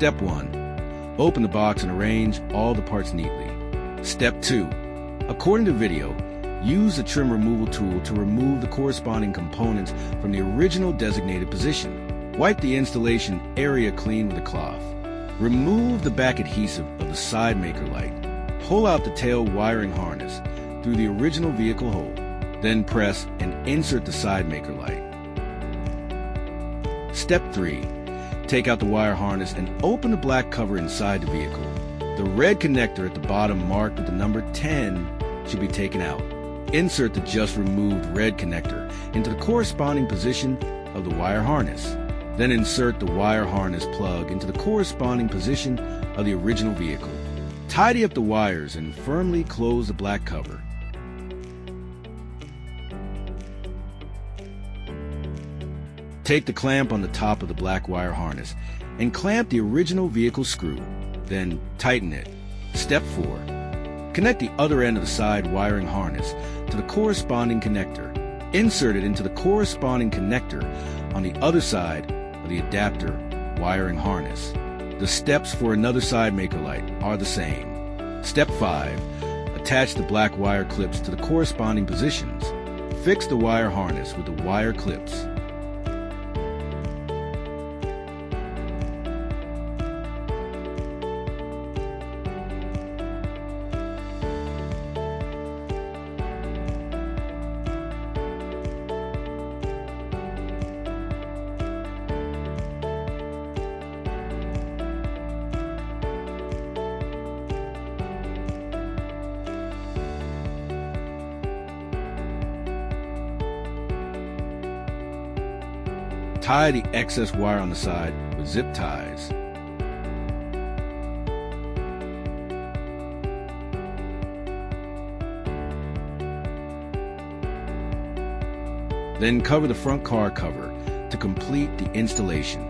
Step 1. Open the box and arrange all the parts neatly. Step 2. According to video, use the trim removal tool to remove the corresponding components from the original designated position. Wipe the installation area clean with a cloth. Remove the back adhesive of the CZmenghe light. Pull out the tail wiring harness through the original vehicle hole. Then press and insert the CZmenghe light. Step 3. Take out the wire harness and open the black cover inside the vehicle. The red connector at the bottom marked with the number 10 should be taken out. Insert the just removed red connector into the corresponding position of the wire harness. Then insert the wire harness plug into the corresponding position of the original vehicle. Tidy up the wires and firmly close the black cover. Take the clamp on the top of the black wire harness and clamp the original vehicle screw. Then tighten it. Step 4. Connect the other end of the side wiring harness to the corresponding connector. Insert it into the corresponding connector on the other side of the adapter wiring harness. The steps for another CZmenghe light are the same. Step 5. Attach the black wire clips to the corresponding positions. Fix the wire harness with the wire clips. Tie the excess wire on the side with zip ties. Then cover the front car cover to complete the installation.